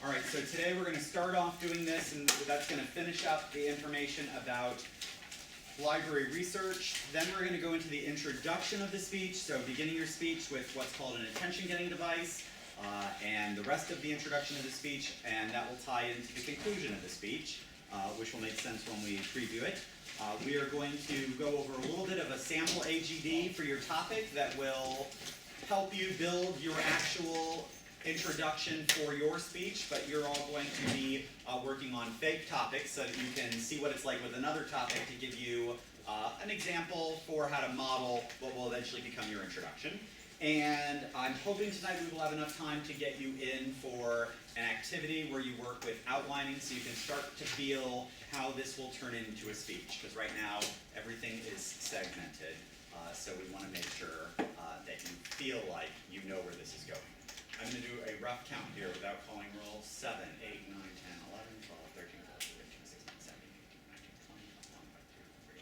All right, so today we're going to start off doing this, and that's going to finish up the information about library research. Then we're going to go into the introduction of the speech, so beginning your speech with what's called an attention-getting device, and the rest of the introduction of the speech, and that will tie into the conclusion of the speech, which will make sense when we preview it. We are going to go over a little bit of a sample AGD for your topic that will help you build your actual introduction for your speech, but you're all going to be working on fake topics so that you can see what it's like with another topic to give you an example for how to model what will eventually become your introduction. And I'm hoping tonight we will have enough time to get you in for an activity where you work with outlining so you can start to feel how this will turn into a speech, because right now everything is segmented, so we want to make sure that you feel like you know where this is going. I'm going to do a rough count here without calling rolls. 7, 8, 9, 10, 11, 12, 13, 14, 15, 16, 17, 18, 19, 20, 21, 22, 23,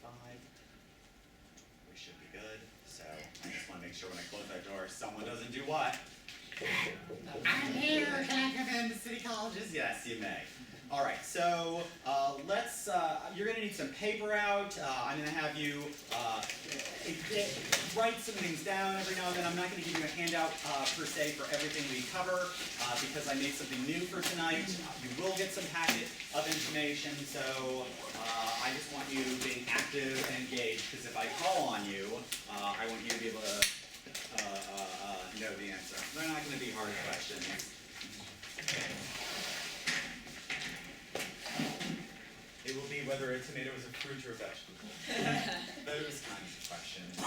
24, 25. We should be good. So I just want to make sure when I close that door, someone doesn't do what? I'm here. Can I come into City Colleges? Yes, you may. All right, so you're going to need some paper out. I'm going to have you write some things down every now and then. I'm not going to give you a handout per se for everything we cover because I made something new for tonight. You will get some packet of information, so I just want you being active and engaged, because if I call on you, I want you to be able to know the answer. They're not going to be hard questions. It will be whether a tomato is a fruit or a vegetable. Those kinds of questions.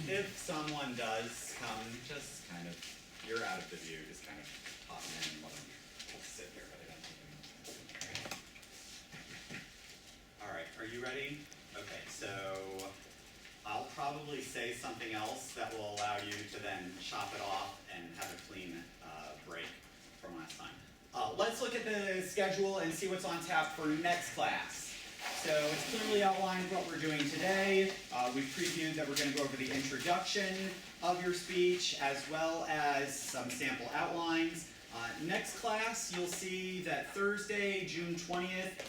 If someone does come, just kind of, you're out of the view, just kind of pop them in and let them sit here. All right, are you ready? Okay, so I'll probably say something else that will allow you to then chop it off and have a clean break from last time. Let's look at the schedule and see what's on tap for next class. So it's clearly outlined what we're doing today. We've previewed that we're going to go over the introduction of your speech as well as some sample outlines. Next class, you'll see that Thursday, June 20th,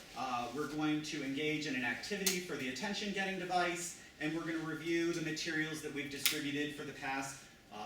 we're going to engage in an activity for the attention-getting device, and we're going to review the materials that we've distributed for the past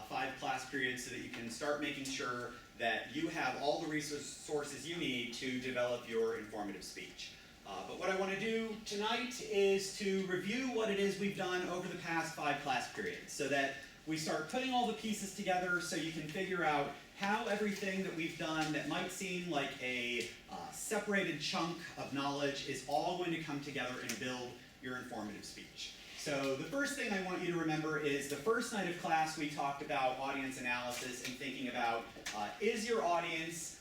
5 class periods so that you can start making sure that you have all the resources you need to develop your informative speech. But what I want to do tonight is to review what it is we've done over the past 5 class periods so that we start putting all the pieces together so you can figure out how everything that we've done that might seem like a separated chunk of knowledge is all going to come together and build your informative speech. So the first thing I want you to remember is the first night of class we talked about audience analysis and thinking about is your audience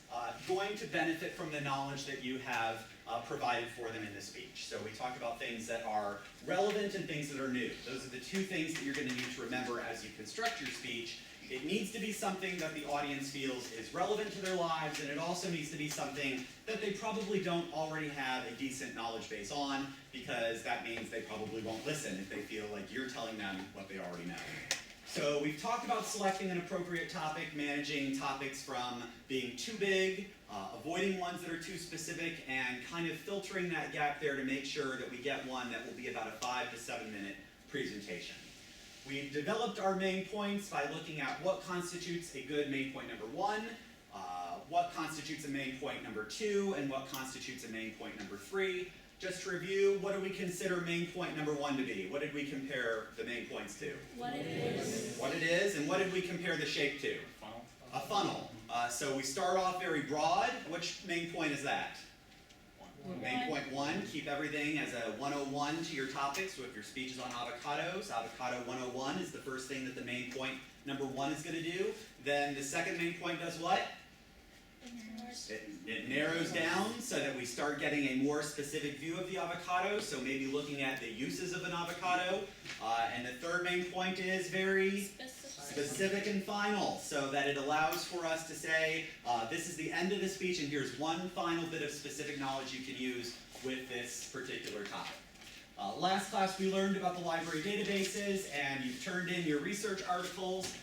going to benefit from the knowledge that you have provided for them in the speech. So we talked about things that are relevant and things that are new. Those are the 2 things that you're going to need to remember as you construct your speech. It needs to be something that the audience feels is relevant to their lives, and it also needs to be something that they probably don't already have a decent knowledge base on, because that means they probably won't listen if they feel like you're telling them what they already know. So we've talked about selecting an appropriate topic, managing topics from being too big, avoiding ones that are too specific, and kind of filtering that gap there to make sure that we get one that will be about a 5 to 7 minute presentation. We've developed our main points by looking at what constitutes a good main point number 1, what constitutes a main point number 2, and what constitutes a main point number 3. Just to review, what do we consider main point number 1 to be? What did we compare the main points to? What it is. What it is, and what did we compare the shape to? A funnel. So we start off very broad. Which main point is that? Main point 1, keep everything as a 101 to your topic. So if your speech is on avocados, avocado 101 is the first thing that the main point number 1 is going to do. Then the second main point does what? It narrows down so that we start getting a more specific view of the avocado. So maybe looking at the uses of an avocado. And the third main point is very specific and final, so that it allows for us to say, this is the end of the speech, and here's one final bit of specific knowledge you can use with this particular topic. Last class we learned about the library databases, and you've turned in your research articles.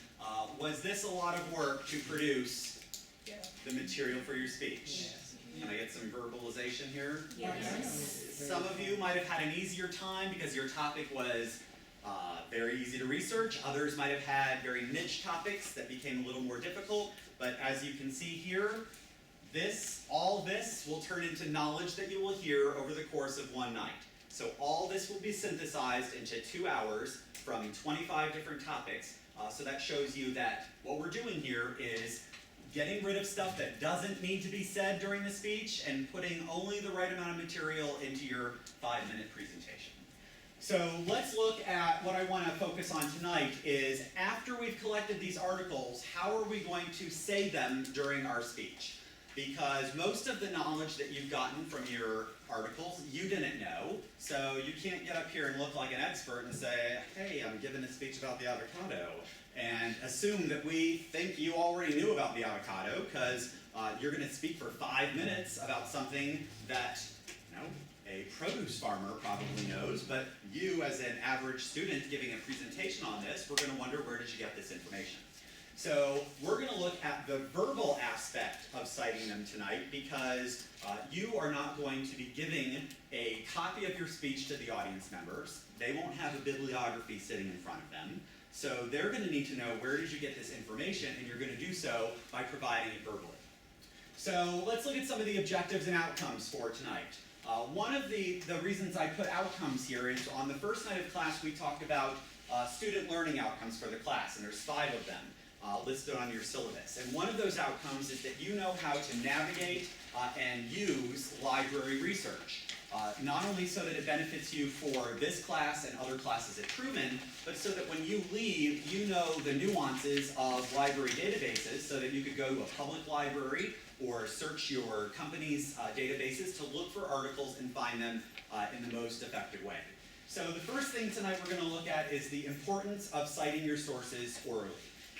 Was this a lot of work to produce the material for your speech? Can I get some verbalization here? Yes. Some of you might have had an easier time because your topic was very easy to research. Others might have had very niche topics that became a little more difficult. But as you can see here, all this will turn into knowledge that you will hear over the course of one night. So all this will be synthesized into 2 hours from 25 different topics. So that shows you that what we're doing here is getting rid of stuff that doesn't need to be said during the speech and putting only the right amount of material into your 5-minute presentation. So let's look at what I want to focus on tonight is after we've collected these articles, how are we going to say them during our speech? Because most of the knowledge that you've gotten from your articles, you didn't know. So you can't get up here and look like an expert and say, hey, I'm giving a speech about the avocado, and assume that we think you already knew about the avocado because you're going to speak for 5 minutes about something that, a produce farmer probably knows, but you as an average student giving a presentation on this, we're going to wonder, where did you get this information? So we're going to look at the verbal aspect of citing them tonight because you are not going to be giving a copy of your speech to the audience members. They won't have a bibliography sitting in front of them. So they're going to need to know, where did you get this information, and you're going to do so by providing it verbally. So let's look at some of the objectives and outcomes for tonight. One of the reasons I put outcomes here is on the first night of class we talked about student learning outcomes for the class, and there's 5 of them listed on your syllabus. And one of those outcomes is that you know how to navigate and use library research. Not only so that it benefits you for this class and other classes at Truman, but so that when you leave, you know the nuances of library databases so that you could go to a public library or search your company's databases to look for articles and find them in the most effective way. So the first thing tonight we're going to look at is the importance of citing your sources orally.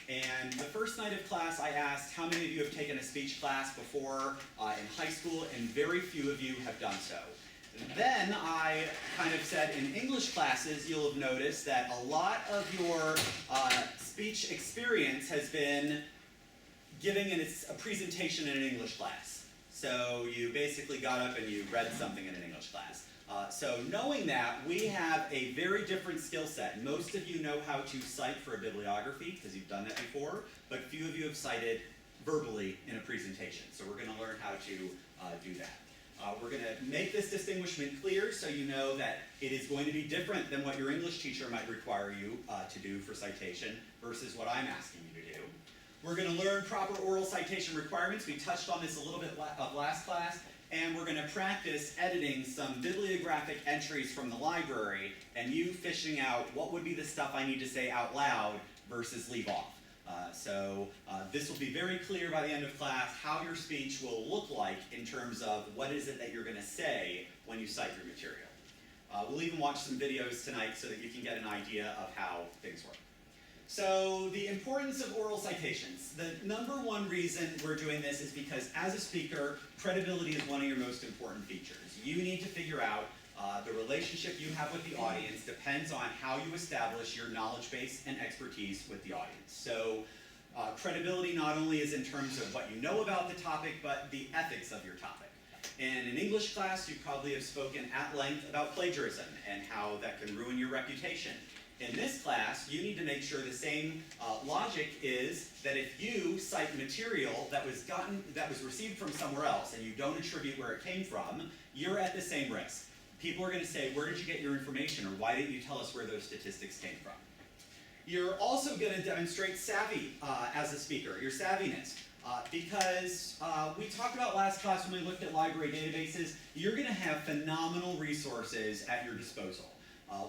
And the first night of class I asked how many of you have taken a speech class before in high school, and very few of you have done so. Then I kind of said in English classes, you'll have noticed that a lot of your speech experience has been giving a presentation in an English class. So you basically got up and you read something in an English class. So knowing that, we have a very different skill set. Most of you know how to cite for a bibliography because you've done that before, but few of you have cited verbally in a presentation. So we're going to learn how to do that. We're going to make this distinguishment clear so you know that it is going to be different than what your English teacher might require you to do for citation versus what I'm asking you to do. We're going to learn proper oral citation requirements. We touched on this a little bit of last class. And we're going to practice editing some bibliographic entries from the library and you fishing out what would be the stuff I need to say out loud versus leave off. So this will be very clear by the end of class how your speech will look like in terms of what is it that you're going to say when you cite your material. We'll even watch some videos tonight so that you can get an idea of how things work. So the importance of oral citations. The number one reason we're doing this is because as a speaker, credibility is one of your most important features. You need to figure out the relationship you have with the audience depends on how you establish your knowledge base and expertise with the audience. So credibility not only is in terms of what you know about the topic, but the ethics of your topic. In an English class, you probably have spoken at length about plagiarism and how that can ruin your reputation. In this class, you need to make sure the same logic is that if you cite material that was received from somewhere else and you don't attribute where it came from, you're at the same risk. People are going to say, where did you get your information, or why didn't you tell us where those statistics came from? You're also going to demonstrate savvy as a speaker, your savviness. Because we talked about last class when we looked at library databases, you're going to have phenomenal resources at your disposal.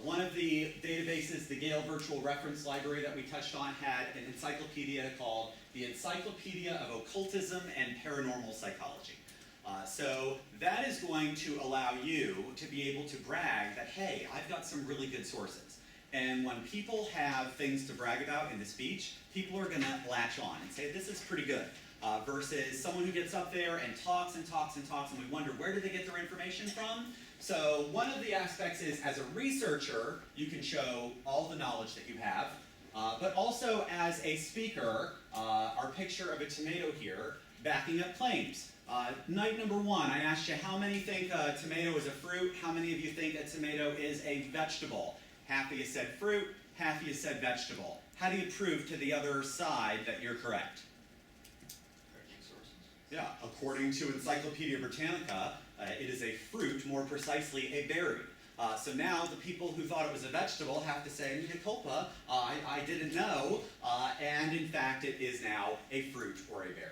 One of the databases, the Gale Virtual Reference Library that we touched on, had an encyclopedia called the Encyclopedia of Occultism and Paranormal Psychology. So that is going to allow you to be able to brag that, hey, I've got some really good sources. And when people have things to brag about in the speech, people are going to latch on and say, this is pretty good. Versus someone who gets up there and talks and talks and talks, and we wonder, where did they get their information from? So one of the aspects is, as a researcher, you can show all the knowledge that you have. but also as a speaker, our picture of a tomato here, backing up claims. Night number 1, I asked you how many think a tomato is a fruit, how many of you think a tomato is a vegetable? Half of you said fruit, half of you said vegetable. How do you prove to the other side that you're correct? Yeah, according to Encyclopedia Britannica, it is a fruit, more precisely a berry. So now the people who thought it was a vegetable have to say, mea culpa, I didn't know, and in fact it is now a fruit or a berry.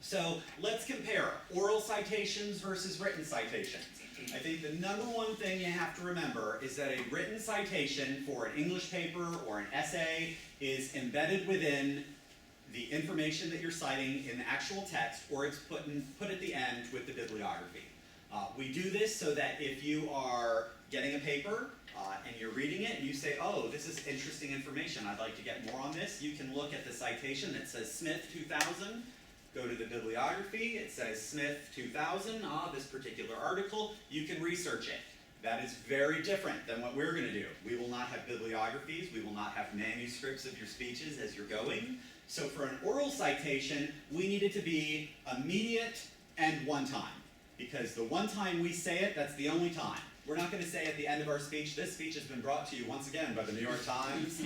So let's compare oral citations versus written citations. I think the number one thing you have to remember is that a written citation for an English paper or an essay is embedded within the information that you're citing in the actual text, or it's put at the end with the bibliography. We do this so that if you are getting a paper and you're reading it and you say, oh, this is interesting information, I'd like to get more on this, you can look at the citation that says Smith 2000, go to the bibliography, it says Smith 2000, this particular article, you can research it. That is very different than what we're going to do. We will not have bibliographies, we will not have manuscripts of your speeches as you're going. So for an oral citation, we need it to be immediate and one time. Because the one time we say it, that's the only time. We're not going to say at the end of our speech, this speech has been brought to you once again by the New York Times,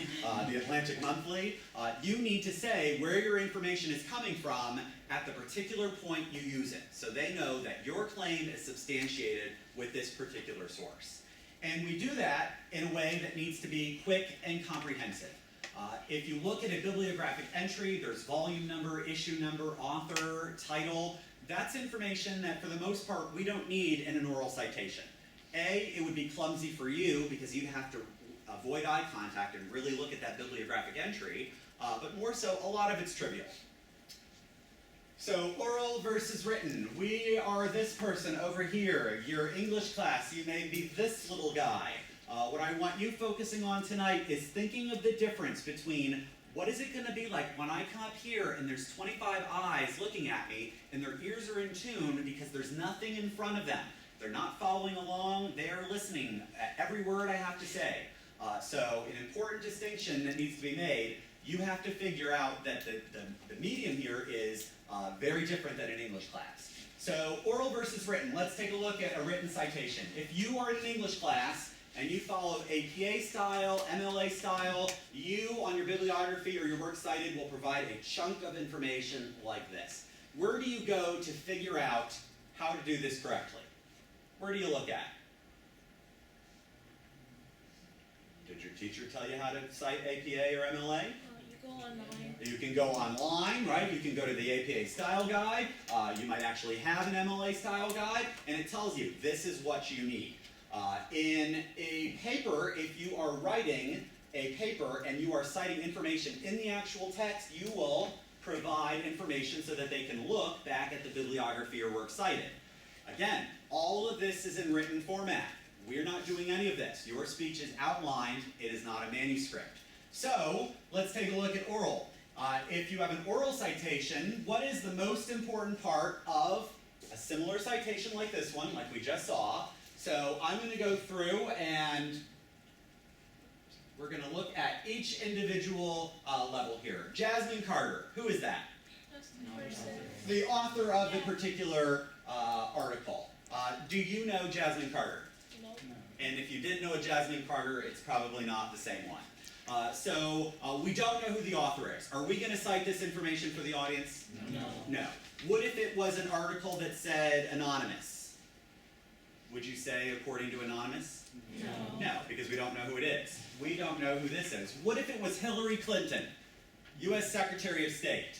the Atlantic Monthly. You need to say where your information is coming from at the particular point you use it. So they know that your claim is substantiated with this particular source. And we do that in a way that needs to be quick and comprehensive. If you look at a bibliographic entry, there's volume number, issue number, author, title. That's information that, for the most part, we don't need in an oral citation. A, it would be clumsy for you because you'd have to avoid eye contact and really look at that bibliographic entry, but more so, a lot of it's trivial. So, oral versus written. We are this person over here. Your English class, you may be this little guy. What I want you focusing on tonight is thinking of the difference between what is it going to be like when I come up here and there's 25 eyes looking at me and their ears are in tune because there's nothing in front of them. They're not following along, they are listening at every word I have to say. So an important distinction that needs to be made, you have to figure out that the medium here is very different than an English class. So oral versus written, let's take a look at a written citation. If you are in an English class, and you follow APA style, MLA style, you on your bibliography or your works cited will provide a chunk of information like this. Where do you go to figure out how to do this correctly? Where do you look at? Did your teacher tell you how to cite APA or MLA? You go online. You can go online, right? You can go to the APA style guide. You might actually have an MLA style guide, and it tells you this is what you need. In a paper, if you are writing a paper and you are citing information in the actual text, you will provide information so that they can look back at the bibliography or works cited. Again, all of this is in written format. We're not doing any of this. Your speech is outlined. It is not a manuscript. So let's take a look at oral. If you have an oral citation, what is the most important part of a similar citation like this one, like we just saw? So I'm going to go through and we're going to look at each individual level here. Jasmine Carter, who is that? That's the person. The author of the particular article. Do you know Jasmine Carter? No. And if you didn't know a Jasmine Carter, it's probably not the same one. So we don't know who the author is. Are we going to cite this information for the audience? No. No. What if it was an article that said anonymous? Would you say according to anonymous? No. No, because we don't know who it is. We don't know who this is. What if it was Hillary Clinton, U.S. Secretary of State?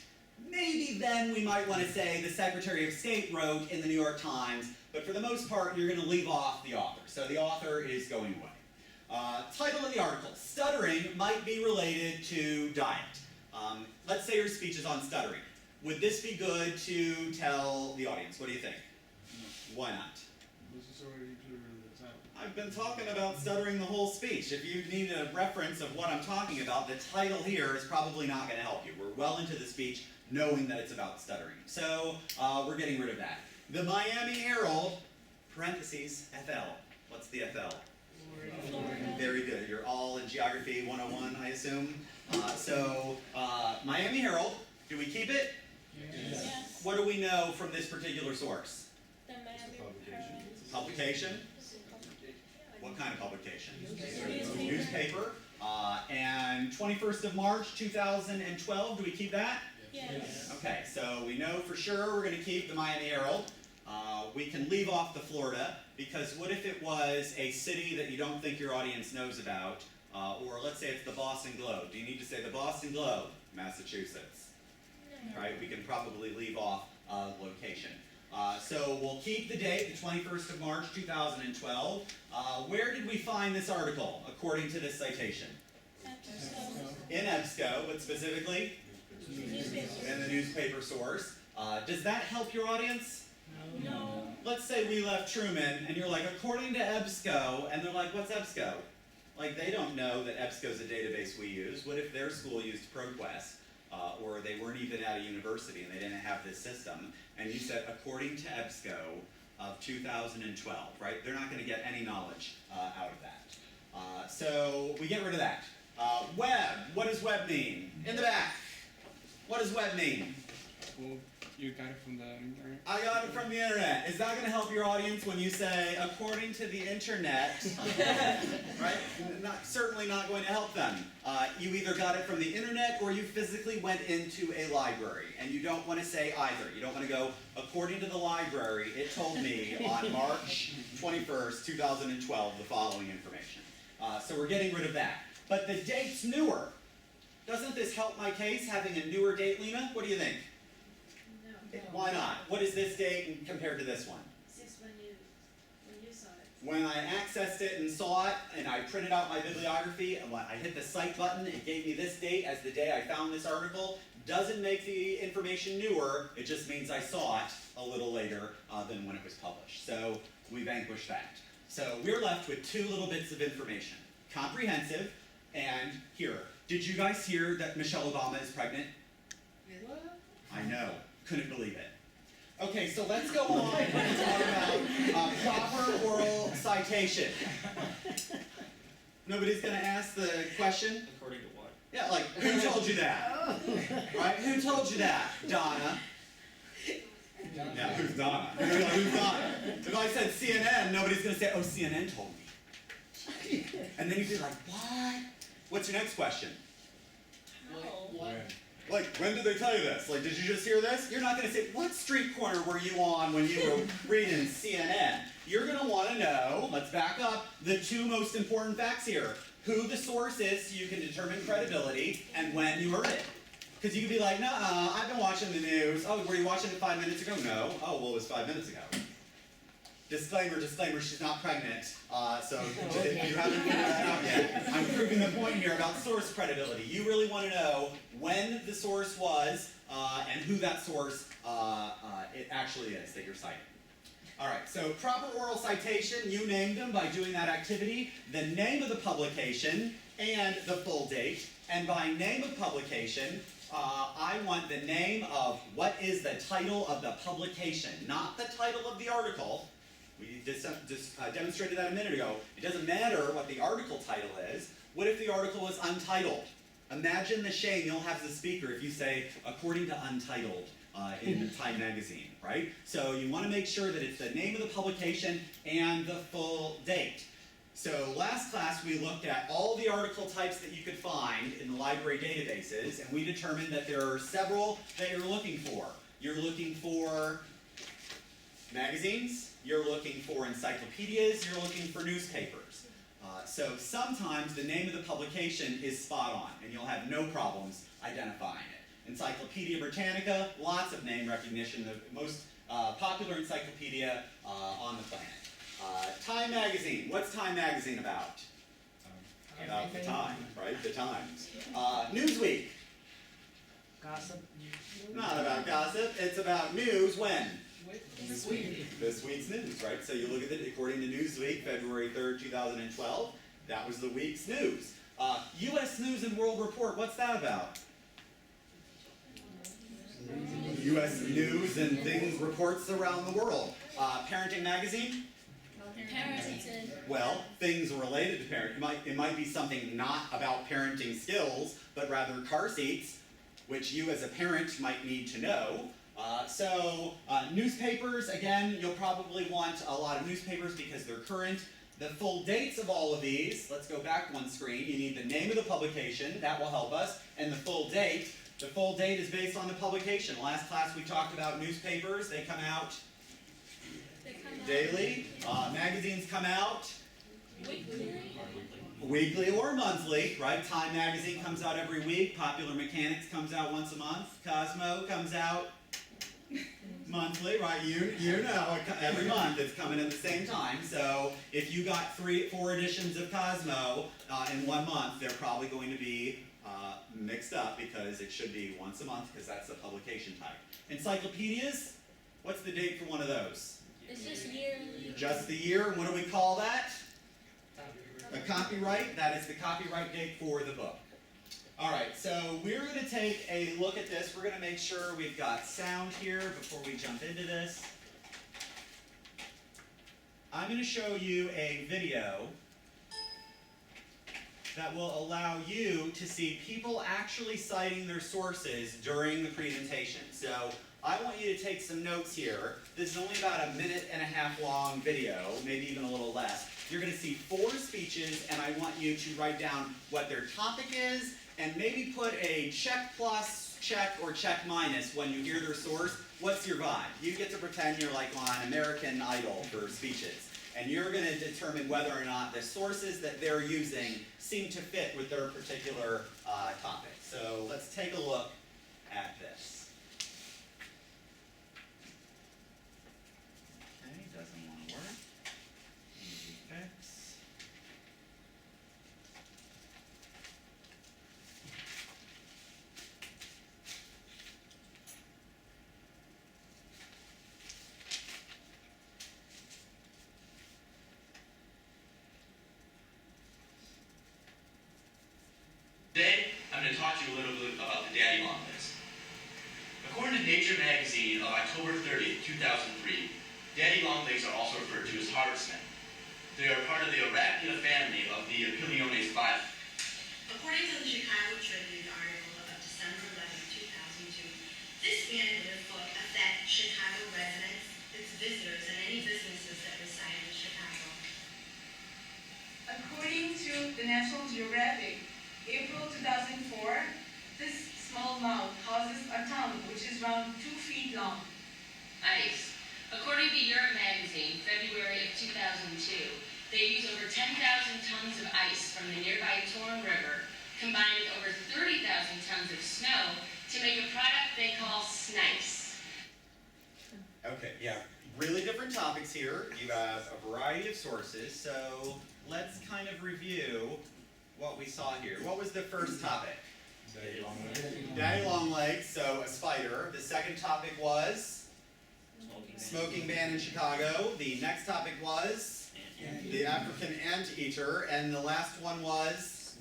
Maybe then we might want to say the Secretary of State wrote in the New York Times, but for the most part, you're going to leave off the author. So the author is going away. Title of the article, stuttering might be related to diet. Let's say your speech is on stuttering. Would this be good to tell the audience? What do you think? Why not? I've been talking about stuttering the whole speech. If you need a reference of what I'm talking about, the title here is probably not going to help you. We're well into the speech knowing that it's about stuttering. So we're getting rid of that. The Miami Herald, parentheses, FL. What's the FL? Florida. Very good. You're all in Geography 101, I assume. Miami Herald, do we keep it? Yes. What do we know from this particular source? The Miami Herald. Publication? What kind of publication? Newspaper. Newspaper. And 21st of March, 2012, do we keep that? Yes. Okay, so we know for sure we're going to keep the Miami Herald. We can leave off the Florida, because what if it was a city that you don't think your audience knows about, or let's say it's the Boston Globe. Do you need to say the Boston Globe, Massachusetts? No. Right, we can probably leave off location. So we'll keep the date, the 21st of March, 2012. Where did we find this article, according to this citation? In EBSCO, but specifically? Newspaper. In the newspaper source. Does that help your audience? No. Let's say we left Truman, and you're like, according to EBSCO, and they're like, what's EBSCO? Like, they don't know that EBSCO is a database we use. What if their school used ProQuest, or they weren't even at a university and they didn't have this system, and you said, according to EBSCO of 2012, right? They're not going to get any knowledge out of that. So we get rid of that. Web, what does web mean? In the back. What does web mean? Well, you got it from the internet. I got it from the internet. Is that going to help your audience when you say, according to the internet? Right? Certainly not going to help them. You either got it from the internet or you physically went into a library. And you don't want to say either. You don't want to go, according to the library, it told me on March 21st, 2012, the following information. So we're getting rid of that. But the date's newer. Doesn't this help my case, having a newer date, Lena? What do you think? No. Why not? What is this date compared to this one? Since when you saw it. When I accessed it and saw it, and I printed out my bibliography, and when I hit the cite button, it gave me this date as the day I found this article. Doesn't make the information newer, it just means I saw it a little later than when it was published. So we vanquished that. So we're left with two little bits of information. Comprehensive, and here. Did you guys hear that Michelle Obama is pregnant? What? I know. Couldn't believe it. Okay, so let's go on and talk about proper oral citation. Nobody's going to ask the question? According to what? Yeah, like, who told you that? Right? Who told you that? Donna. Yeah, who's Donna? Who's Donna? If I said CNN, nobody's going to say, oh, CNN told me. And then you'd be like, what? What's your next question? How? Like, when did they tell you this? Like, did you just hear this? You're not going to say, what street corner were you on when you were reading CNN? You're going to want to know, let's back up, the two most important facts here. Who the source is so you can determine credibility, and when you heard it. Because you could be like, nah, I've been watching the news. Oh, were you watching it 5 minutes ago? No. Oh, well, it was 5 minutes ago. Disclaimer, disclaimer, she's not pregnant. So if you haven't figured that out yet, I'm proving the point here about source credibility. You really want to know when the source was and who that source it actually is that you're citing. All right, so proper oral citation, you named them by doing that activity, the name of the publication and the full date. And by name of publication, I want the name of what is the title of the publication, not the title of the article. We just demonstrated that a minute ago. It doesn't matter what the article title is. What if the article is untitled? Imagine the shame you'll have as a speaker if you say, according to Untitled in Time magazine, right? So you want to make sure that it's the name of the publication and the full date. So last class we looked at all the article types that you could find in the library databases, and we determined that there are several that you're looking for. You're looking for magazines, you're looking for encyclopedias, you're looking for newspapers. So sometimes the name of the publication is spot on, and you'll have no problems identifying it. Encyclopedia Britannica, lots of name recognition, the most popular encyclopedia on the planet. Time Magazine, what's Time Magazine about? About the time, right? The Times. Newsweek, Gossip. not about gossip, it's about news when? This week. This week's news, right? So you look at it according to Newsweek, February 3rd, 2012. That was the week's news. U.S. News and World Report, what's that about? U.S. news and things, reports around the world. Parenting Magazine? Parenting. Well, things related to parenting. It might be something not about parenting skills, but rather car seats, which you as a parent might need to know. Newspapers, again, you'll probably want a lot of newspapers because they're current. The full dates of all of these, let's go back one screen. You need the name of the publication, that will help us, and the full date. The full date is based on the publication. Last class we talked about newspapers. They come out daily. Magazines come out weekly or monthly, right? Time magazine comes out every week. Popular Mechanics comes out once a month. Cosmo comes out monthly, right? You know, every month it's coming at the same time. So if you got 4 editions of Cosmo in 1 month, they're probably going to be mixed up because it should be once a month because that's the publication type. Encyclopedias, what's the date for one of those? It's just yearly. Just the year. What do we call that? A copyright. That is the copyright date for the book. All right, so we're going to take a look at this. We're going to make sure we've got sound here before we jump into this. I'm going to show you a video that will allow you to see people actually citing their sources during the presentation. So I want you to take some notes here. This is only about 1.5 minutes long video, maybe even a little less. You're going to see 4 speeches, and I want you to write down what their topic is, and maybe put a check plus, check, or check minus when you hear their source. What's your vibe? You get to pretend you're like on American Idol for speeches. And you're going to determine whether or not the sources that they're using seem to fit with their particular topic. So let's take a look at this. Okay, doesn't want to work. Easy fix. Today, I'm going to talk to you a little bit about the daddy long legs. According to Nature magazine of October 30th, 2003, daddy long legs are also referred to as harvestmen. They are part of the Arachnia family of the Piliones phyla. According to the Chicago Tribune article of December 11, 2002, this band would affect Chicago residents, its visitors, and any businesses that reside in Chicago. According to the National Geographic, April 2004, this small mound houses a town which is around 2 feet long. Ice. According to Europe magazine, February of 2002, they use over 10,000 tons of ice from the nearby Torn River, combined with over 30,000 tons of snow, to make a product they call snice. Okay, yeah, really different topics here. You have a variety of sources, so let's kind of review what we saw here. What was the first topic? Daddy long legs, so a spider. The second topic was smoking ban in Chicago. The next topic was the African anteater, and the last one was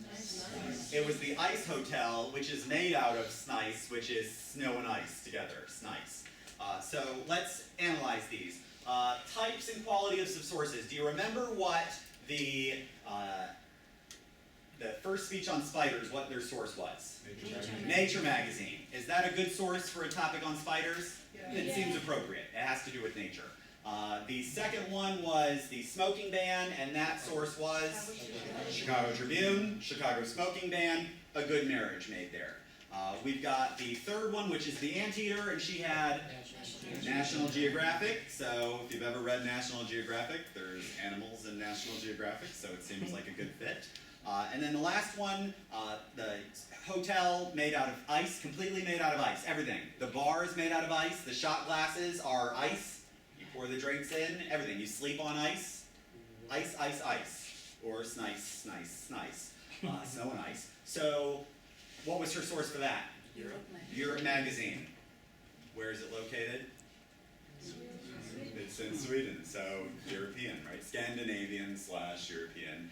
it was the ice hotel, which is made out of snice, which is snow and ice together, snice. So let's analyze these. Types and quality of sources. Do you remember what the first speech on spiders, what their source was? Nature magazine. Is that a good source for a topic on spiders? Yeah. It seems appropriate. It has to do with nature. The second one was the smoking ban, and that source was Chicago Tribune, Chicago smoking ban, a good marriage made there. We've got the third one, which is the anteater, and she had National Geographic. So if you've ever read National Geographic, there's animals in National Geographic, so it seems like a good fit. And then the last one, the hotel made out of ice, completely made out of ice, everything. The bar is made out of ice, the shot glasses are ice, you pour the drinks in, everything. You sleep on ice, ice, ice, ice, or snice, snice, snice, snow and ice. So what was her source for that? Europe magazine. Where is it located? It's in Sweden, so European, right? Scandinavian/European.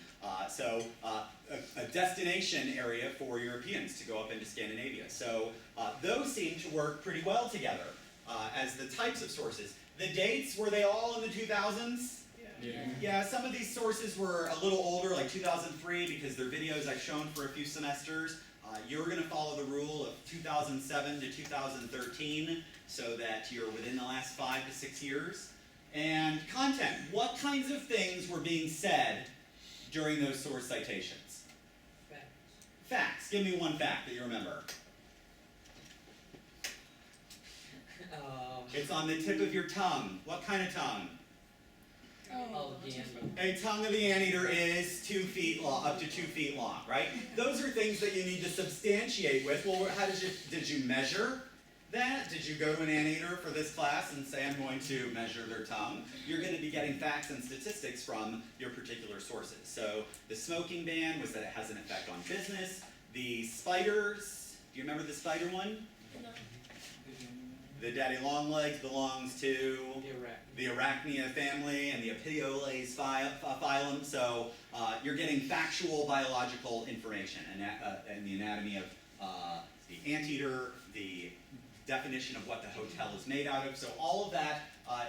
A destination area for Europeans to go up into Scandinavia. So those seem to work pretty well together as the types of sources. The dates, were they all in the 2000s? Yeah, some of these sources were a little older, like 2003, because they're videos I've shown for a few semesters. You're going to follow the rule of 2007 to 2013, so that you're within the last 5 to 6 years. And content, what kinds of things were being said during those source citations? Facts. Give me one fact that you remember. It's on the tip of your tongue. What kind of tongue? Oh, yeah. A tongue of the anteater is 2 feet long, up to 2 feet long, right? Those are things that you need to substantiate with. Well, how did you measure that? Did you go to an anteater for this class and say, I'm going to measure their tongue? You're going to be getting facts and statistics from your particular sources. So the smoking ban was that it has an effect on business. The spiders, do you remember the spider one? No. The daddy longlegs belongs to the Arachnia family and the Apioles phylum. So you're getting factual biological information and the anatomy of the anteater, the definition of what the hotel is made out of. So all of that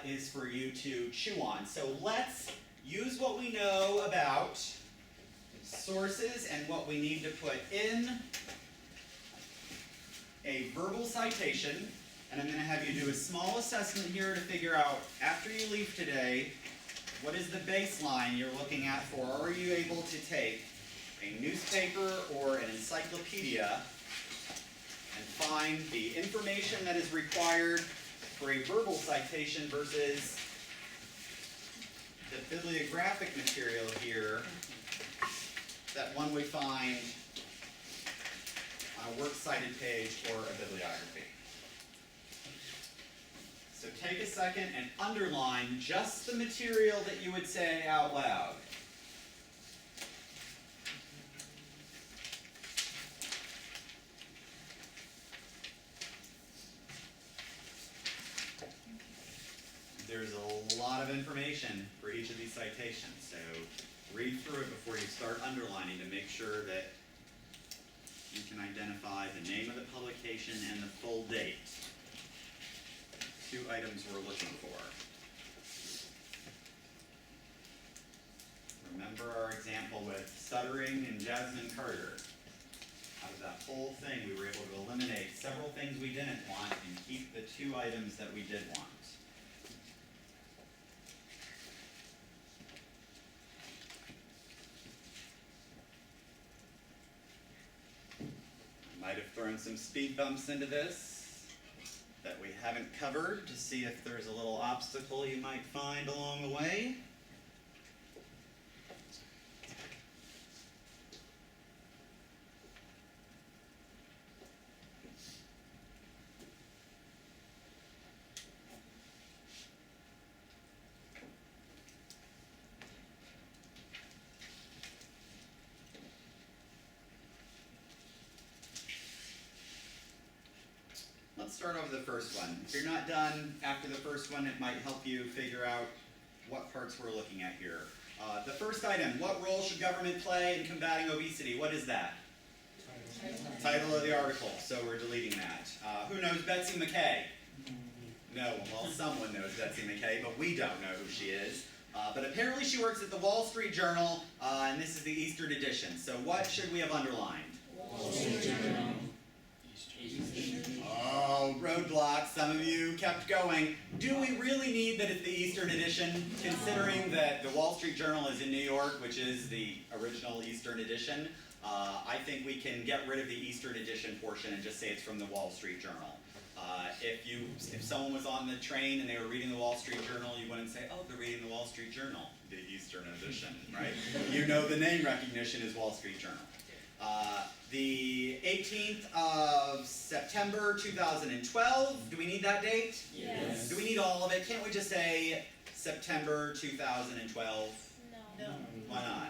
is for you to chew on. So let's use what we know about sources and what we need to put in a verbal citation. And I'm going to have you do a small assessment here to figure out, after you leave today, what is the baseline you're looking at for? Are you able to take a newspaper or an encyclopedia and find the information that is required for a verbal citation versus the bibliographic material here that one would find on a works cited page or a bibliography? So take a second and underline just the material that you would say out loud. There's a lot of information for each of these citations, so read through it before you start underlining to make sure that you can identify the name of the publication and the full date. 2 items we're looking for. Remember our example with stuttering and Jasmine Carter. Out of that whole thing, we were able to eliminate several things we didn't want and keep the 2 items that we did want. I might have thrown some speed bumps into this that we haven't covered to see if there's a little obstacle you might find along the way. Let's start over the first one. If you're not done after the first one, it might help you figure out what parts we're looking at here. The first item, what role should government play in combating obesity? What is that? Title of the article, so we're deleting that. Who knows Betsy McKay? No, well, someone knows Betsy McKay, but we don't know who she is. But apparently she works at the Wall Street Journal, and this is the Eastern edition. So what should we have underlined? Wall Street Journal. Oh, roadblock. Some of you kept going. Do we really need that it's the Eastern edition, considering that the Wall Street Journal is in New York, which is the original Eastern edition? I think we can get rid of the Eastern edition portion and just say it's from the Wall Street Journal. If someone was on the train and they were reading the Wall Street Journal, you wouldn't say, oh, they're reading the Wall Street Journal, the Eastern edition, right? You know the name recognition is Wall Street Journal. The 18th of September 2012, do we need that date? Yes. Do we need all of it? Can't we just say September 2012? No. Why not?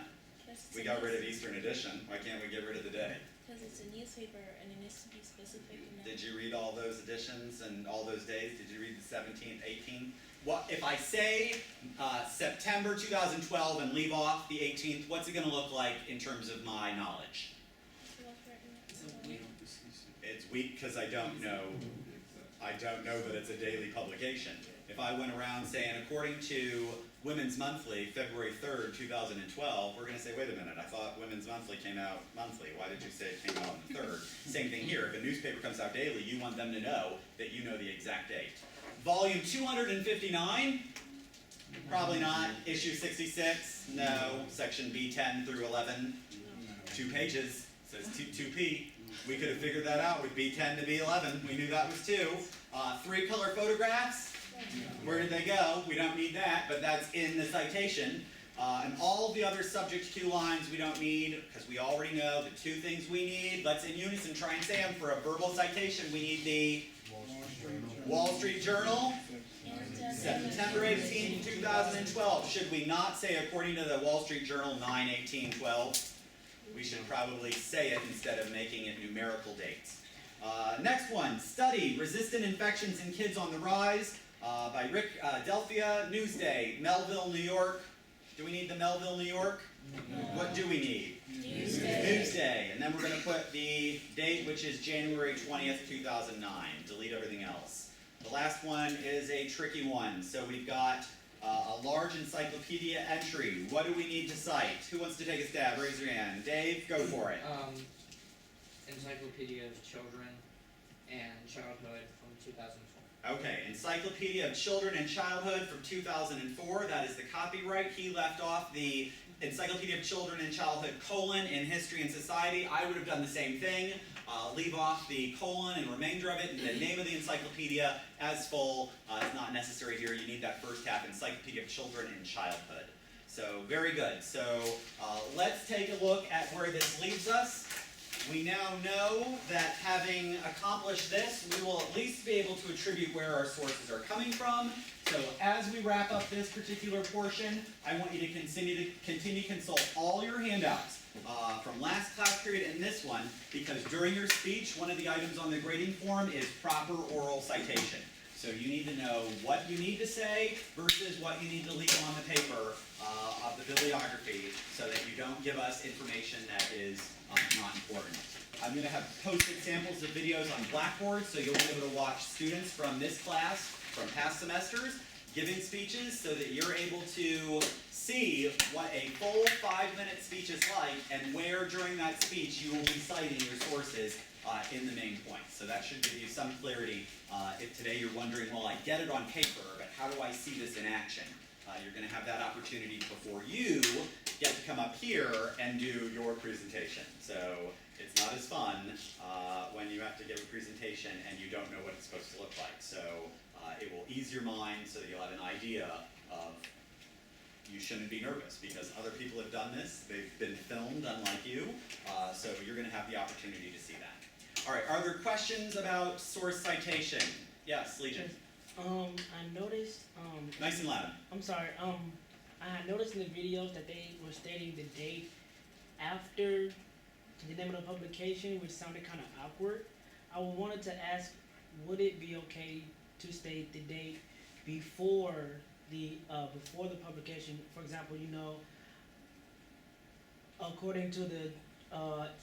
We got rid of Eastern edition. Why can't we get rid of the day? Because it's a newspaper and it needs to be specific enough. Did you read all those editions and all those days? Did you read the 17th, 18th? What if I say September 2012 and leave off the 18th, what's it going to look like in terms of my knowledge? It's weak because I don't know that it's a daily publication. If I went around saying, according to Women's Monthly, February 3rd, 2012, we're going to say, wait a minute, I thought Women's Monthly came out monthly. Why did you say it came out on the 3rd? Same thing here. If a newspaper comes out daily, you want them to know that you know the exact date. Volume 259? Probably not. Issue 66? No. Section B10 through 11? 2 pages. Says 2P. We could have figured that out with B10 to B11. We knew that was 2. 3 color photographs? Where did they go? We don't need that, but that's in the citation. And all the other subject cue lines we don't need, because we already know the 2 things we need. Let's in unison try and say them. For a verbal citation, we need the Wall Street Journal, September 18, 2012. Should we not say, according to the Wall Street Journal, 9/18/12? We should probably say it instead of making it numerical dates. Next one, study, resistant infections in kids on the rise, by Rick Delphia, Newsday, Melville, New York. Do we need the Melville, New York? No. What do we need? Newsday. Newsday. And then we're going to put the date, which is January 20th, 2009. Delete everything else. The last one is a tricky one. So we've got a large encyclopedia entry. What do we need to cite? Who wants to take a stab? Raise your hand. Dave, go for it. Encyclopedia of Children and Childhood from 2004. Okay, Encyclopedia of Children and Childhood from 2004. That is the copyright. He left off the Encyclopedia of Children and Childhood : in History and Society. I would have done the same thing. Leave off the colon and remainder of it, and the name of the encyclopedia as full. It's not necessary here. You need that first half, Encyclopedia of Children and Childhood. So, very good. So, let's take a look at where this leaves us. We now know that having accomplished this, we will at least be able to attribute where our sources are coming from. So as we wrap up this particular portion, I want you to continue to consult all your handouts from last class period and this one, because during your speech, one of the items on the grading form is proper oral citation. So you need to know what you need to say versus what you need to leave on the paper of the bibliography, so that you don't give us information that is not important. I'm going to have posted samples of videos on Blackboard, so you'll be able to watch students from this class, from past semesters, giving speeches, so that you're able to see what a full 5-minute speech is like, and where during that speech you will be citing your sources in the main points. So that should give you some clarity. If today you're wondering, well, I get it on paper, but how do I see this in action? You're going to have that opportunity before you get to come up here and do your presentation. So it's not as fun when you have to give a presentation and you don't know what it's supposed to look like. So it will ease your mind so that you'll have an idea of, you shouldn't be nervous because other people have done this. They've been filmed unlike you. So you're going to have the opportunity to see that. All right, are there questions about source citation? Yes, Legion. I noticed, Nice and loud. I'm sorry, I had noticed in the videos that they were stating the date after the name of the publication, which sounded kind of awkward. I wanted to ask, would it be okay to state the date before the publication? For example, according to the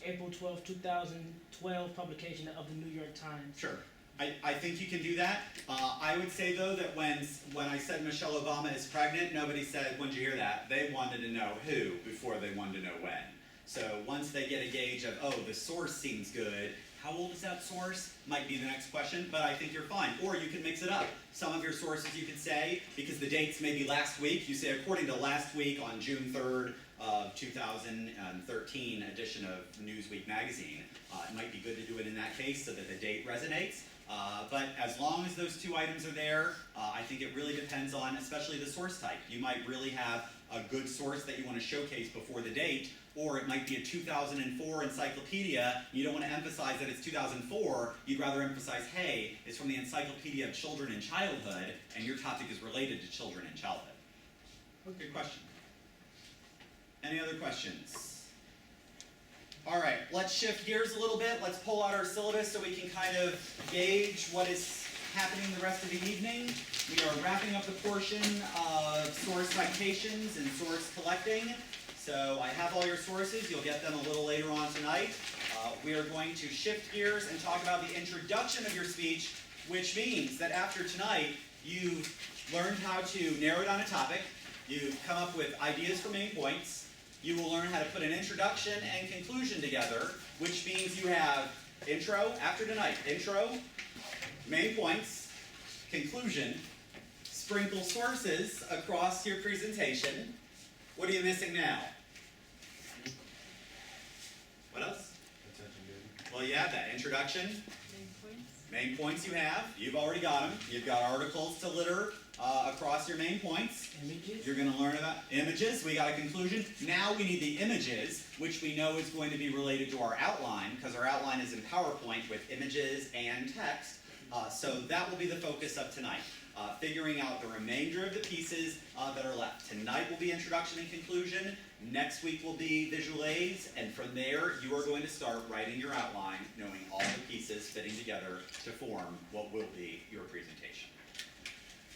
April 12, 2012 publication of the New York Times. Sure. I think you can do that. I would say, though, that when I said Michelle Obama is pregnant, nobody said, when'd you hear that? They wanted to know who before they wanted to know when. So once they get a gauge of, oh, the source seems good, how old is that source? Might be the next question, but I think you're fine. Or you can mix it up. Some of your sources you could say, because the dates may be last week, you say according to last week on June 3rd of 2013 edition of Newsweek magazine. It might be good to do it in that case so that the date resonates. But as long as those 2 items are there, I think it really depends on, especially the source type. You might really have a good source that you want to showcase before the date, or it might be a 2004 encyclopedia. You don't want to emphasize that it's 2004. You'd rather emphasize, hey, it's from the Encyclopedia of Children and Childhood, and your topic is related to children and childhood. Good question. Any other questions? All right, let's shift gears a little bit. Let's pull out our syllabus so we can kind of gauge what is happening the rest of the evening. We are wrapping up the portion of source citations and source collecting. So I have all your sources. You'll get them a little later on tonight. We are going to shift gears and talk about the introduction of your speech, which means that after tonight, you've learned how to narrow down a topic, you've come up with ideas for main points. You will learn how to put an introduction and conclusion together, which means you have intro after tonight. Intro, main points, conclusion, sprinkle sources across your presentation. What are you missing now? What else? Well, you have that introduction, Main points. main points you have. You've already got them. You've got articles to litter across your main points. Images? You're going to learn about images. We got a conclusion. Now we need the images, which we know is going to be related to our outline, because our outline is in PowerPoint with images and text. So that will be the focus of tonight. Figuring out the remainder of the pieces that are left. Tonight will be introduction and conclusion. Next week will be visual aids, and from there you are going to start writing your outline, knowing all the pieces fitting together to form what will be your presentation.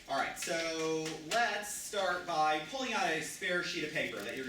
All right, so let's start by pulling out a spare sheet of paper that you're